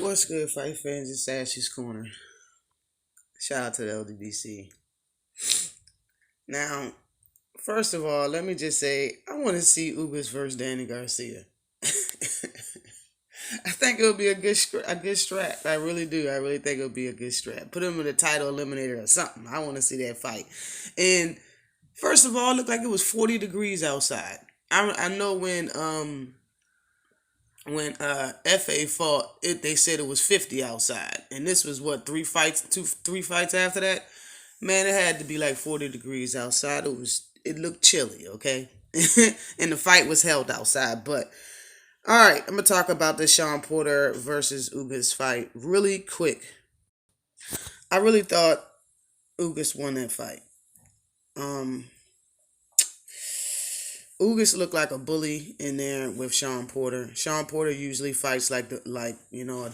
What's good, fight fans? It's Ashley's Corner. Shout out to the LDBC. Now, first of all, let me just say I want to see Ugas versus Danny Garcia. I think it'll be a good strap. I really do. I really think it'll be a good strap. Put him in the title eliminator or something. I want to see that fight. And first of all, it looked like it was 40 degrees outside. I know when FA fought it, they said it was 50 outside, and this was what three fights after that. Man, it had to be like 40 degrees outside. It looked chilly, okay, and the fight was held outside. But all right, I'm gonna talk about this Shawn Porter versus Ugas fight really quick. I really thought Ugas won that fight. Um, Ugas looked like a bully in there with Shawn Porter. Shawn Porter usually fights like a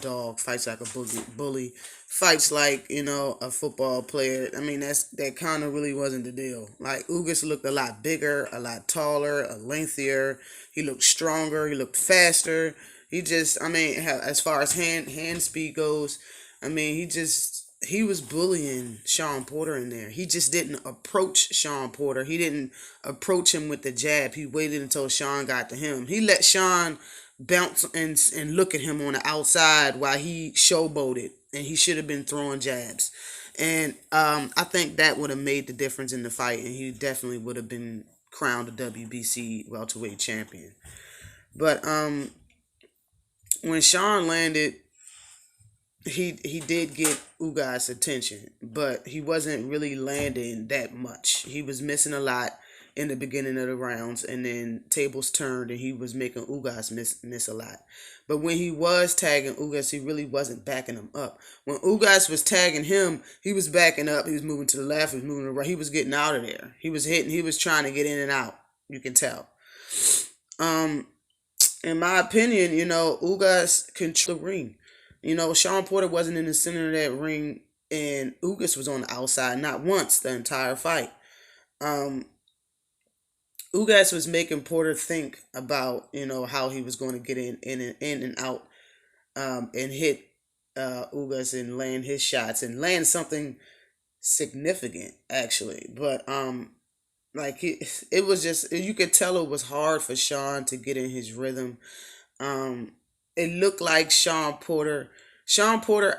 dog, fights like a bully, fights like a football player. I mean that kind of really wasn't the deal. Like Ugas looked a lot bigger, a lot taller, a lengthier. He looked stronger. He looked faster. As far as hand speed goes, he was bullying Shawn Porter in there. He just didn't approach Shawn Porter. He didn't approach him with the jab. He waited until Shawn got to him. He let Shawn bounce and look at him on the outside while he showboated, and he should have been throwing jabs. And I think that would have made the difference in the fight, and he definitely would have been crowned a WBC welterweight champion. But when Shawn landed, he did get Ugas' attention, but he wasn't really landing that much. He was missing a lot in the beginning of the rounds, and then tables turned, and he was making Ugas miss a lot. But when he was tagging Ugas, he really wasn't backing him up. When Ugas was tagging him, he was backing up. He was moving to the left. He was moving to the right. He was getting out of there. He was hitting. He was trying to get in and out. You can tell. In my opinion, Ugas controlled the ring. Shawn Porter wasn't in the center of that ring, and Ugas was on the outside not once the entire fight. Ugas was making Porter think about how he was going to get in and out, and hit Ugas and land his shots and land something significant actually. But it was just, you could tell it was hard for Shawn to get in his rhythm. It looked like Shawn Porter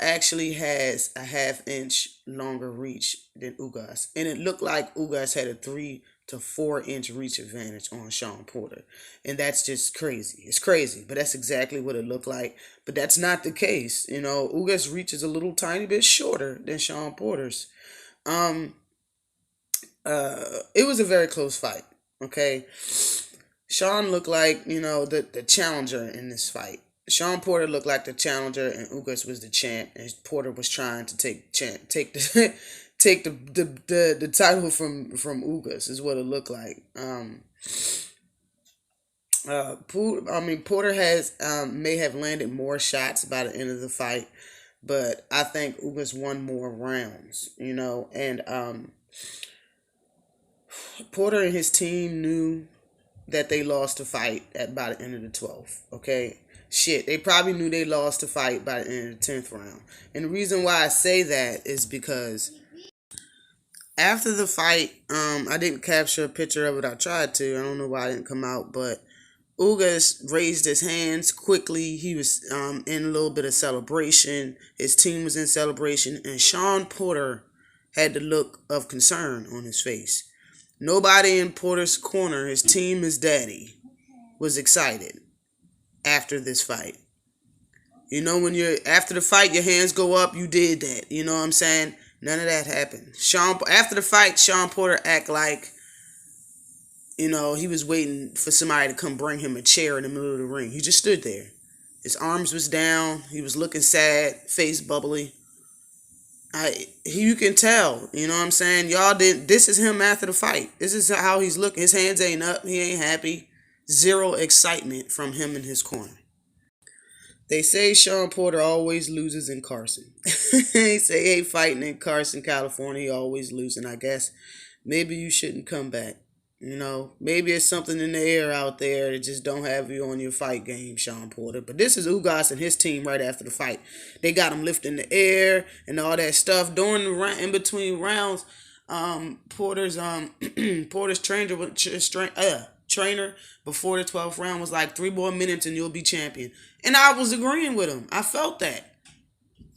actually has a half-inch longer reach than Ugas. And it looked like Ugas had a 3 to 4 inch reach advantage on Shawn Porter. And that's just crazy. It's crazy, but that's exactly what it looked like. But that's not the case. Ugas' reach is a little tiny bit shorter than Shawn Porter's. It was a very close fight, okay? Shawn looked like, the challenger in this fight. Shawn Porter looked like the challenger, and Ugas was the champ, and Porter was trying to take the take the title from Ugas is what it looked like. Porter has may have landed more shots by the end of the fight, but I think Ugas won more rounds, and Porter and his team knew that they lost the fight by the end of the 12th, okay? Shit, they probably knew they lost the fight by the end of the 10th round. And the reason why I say that is because after the fight, I didn't capture a picture of it. I tried to. I don't know why it didn't come out, but Ugas raised his hands quickly. He was in a little bit of celebration. His team was in celebration, and Shawn Porter had the look of concern on his face. Nobody in Porter's corner, his team, his daddy, was excited after this fight. When you're after the fight, your hands go up, you did that. You know what I'm saying? None of that happened. After the fight, Shawn Porter act like, he was waiting for somebody to come bring him a chair in the middle of the ring. He just stood there. His arms was down. He was looking sad, face bubbly. You can tell, you know what I'm saying? This is him after the fight. This is how he's looking. His hands ain't up. He ain't happy. Zero excitement from him in his corner. They say Shawn Porter always loses in Carson. They say he ain't fighting in Carson, California. He always losing. I guess maybe you shouldn't come back. Maybe it's something in the air out there that just don't have you on your fight game, Shawn Porter. But this is Ugas and his team right after the fight. They got him lifting the air and all that stuff during the round, in between rounds. Porter's Porter's trainer before the 12th round was like 3 more minutes and you'll be champion. And I was agreeing with him. I felt that.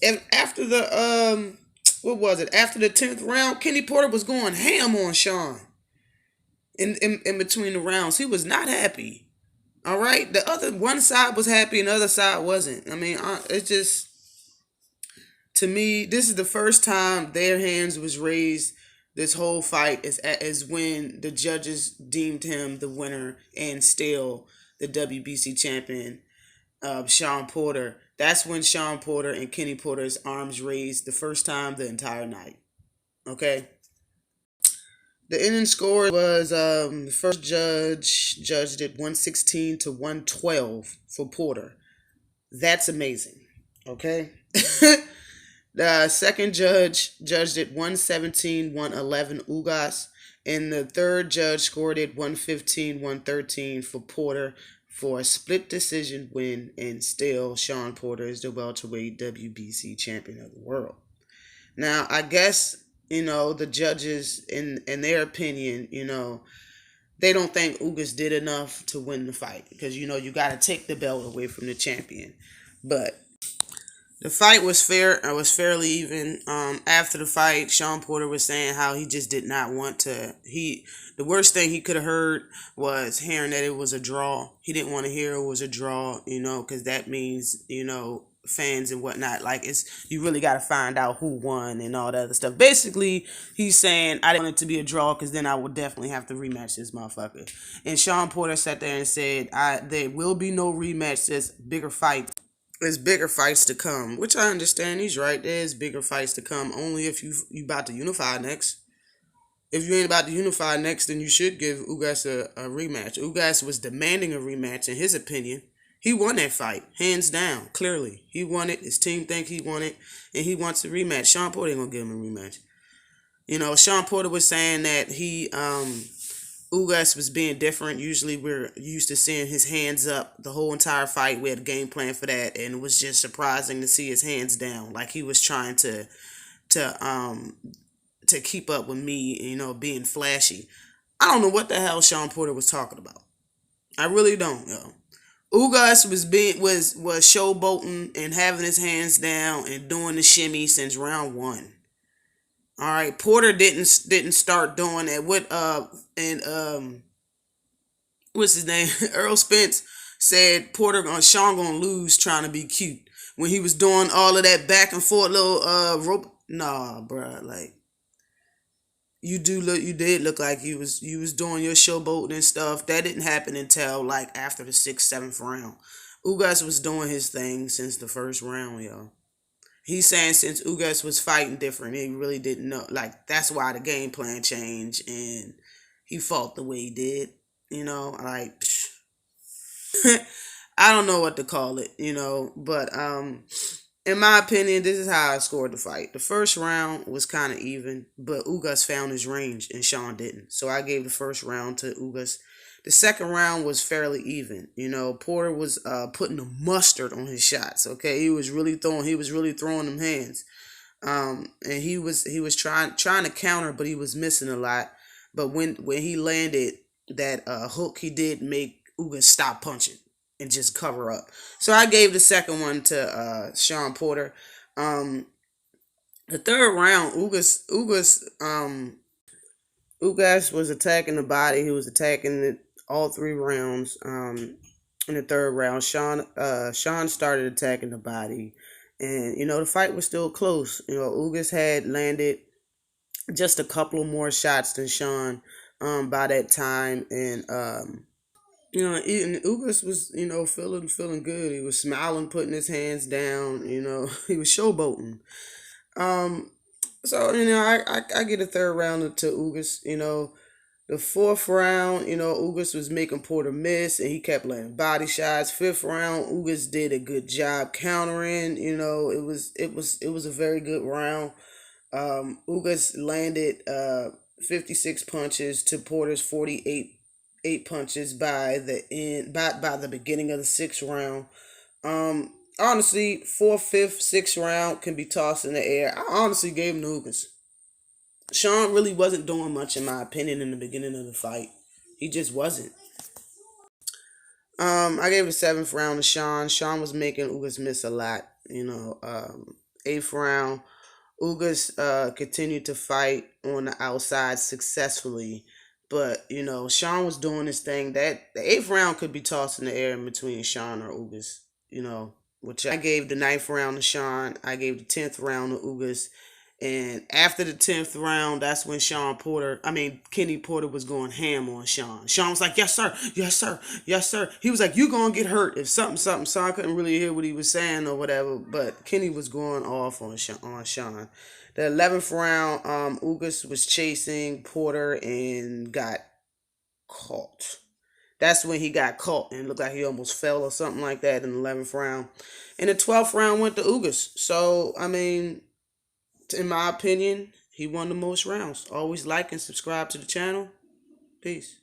And after the what was it? After the 10th round, Kenny Porter was going ham on Shawn. In between the rounds, he was not happy. All right, the other one side was happy and the other side wasn't. I mean, it's just, to me, this is the first time their hands was raised. This whole fight is when the judges deemed him the winner and still the WBC champion, Shawn Porter. That's when Shawn Porter and Kenny Porter's arms raised the first time the entire night. Okay. The ending score was the first judge judged it 116 to 112 for Porter. That's amazing. Okay. The second judge judged it 117 111 Ugas. And the third judge scored it 115 113 for Porter for a split decision win. And still, Shawn Porter is the welterweight WBC champion of the world. Now, I guess, the judges, in their opinion, they don't think Ugas did enough to win the fight. Because, you got to take the belt away from the champion. But the fight was fair. It was fairly even. After the fight, Shawn Porter was saying how he just did not want to. The worst thing he could have heard was hearing that it was a draw. He didn't want to hear it was a draw, because that means, fans and whatnot. Like, you really got to find out who won and all that other stuff. Basically, he's saying, I didn't want it to be a draw because then I would definitely have to rematch this motherfucker. And Shawn Porter sat there and said, there will be no rematch. There's bigger fight. There's bigger fights to come, which I understand. He's right. There's bigger fights to come. Only if you about to unify next. If you ain't about to unify next, then you should give Ugas a rematch. Ugas was demanding a rematch, in his opinion. He won that fight, hands down, clearly. He won it. His team think he won it, and he wants a rematch. Shawn Porter ain't gonna give him a rematch. Shawn Porter was saying that Ugas was being different. Usually we're used to seeing his hands up the whole entire fight. We had a game plan for that, and it was just surprising to see his hands down. Like he was trying to keep up with me, being flashy. I don't know what the hell Shawn Porter was talking about. I really don't, yo. Ugas was showboating and having his hands down and doing the shimmy since round 1. All right, Porter didn't start doing that. What's his name? Earl Spence said Shawn gonna lose trying to be cute when he was doing all of that back and forth little rope. Nah, bruh, like you did look like you was doing your showboating and stuff. That didn't happen until like after the 6th, 7th round. Ugas was doing his thing since the first round, yo. He's saying since Ugas was fighting different, he really didn't know. Like, that's why the game plan changed, and he fought the way he did. Like, I don't know what to call it, But in my opinion, this is how I scored the fight. The first round was kind of even, but Ugas found his range, and Shawn didn't. So I gave the first round to Ugas. The second round was fairly even. Porter was putting the mustard on his shots. Okay, he was really throwing them hands. And he was trying to counter, but he was missing a lot. But when he landed that hook, he did make Ugas stop punching and just cover up. So I gave the second one to Shawn Porter. The third round, Ugas was attacking the body. He was attacking all 3 rounds. In the third round, Shawn started attacking the body, and the fight was still close. Ugas had landed just a couple more shots than Shawn by that time, and Ugas was feeling good. He was smiling, putting his hands down. He was showboating. So I get a third round to Ugas. The 4th round, Ugas was making Porter miss, and he kept landing body shots. 5th round, Ugas did a good job countering. It was a very good round. Ugas landed 56 punches to Porter's 48 punches by the end by the beginning of the sixth round. Honestly, fourth, fifth, sixth round can be tossed in the air. I honestly gave him the Ugas. Shawn really wasn't doing much in my opinion in the beginning of the fight. He just wasn't. I gave the seventh round to Shawn. Shawn was making Ugas miss a lot. Eighth round, Ugas continued to fight on the outside successfully. But, Shawn was doing this thing. That the eighth round could be tossed in the air in between Shawn or Ugas, which I gave the ninth round to Shawn. I gave the 10th round to Ugas. And after the 10th round, that's when Kenny Porter was going ham on Shawn. Shawn was like, yes, sir, yes, sir, yes, sir. He was like, you going to get hurt if something. So I couldn't really hear what he was saying or whatever. But Kenny was going off on Shawn. The 11th round, Ugas was chasing Porter and got caught. That's when he got caught and looked like he almost fell or something like that in the 11th round. And the 12th round went to Ugas. So, in my opinion, he won the most rounds. Always like and subscribe to the channel. Peace.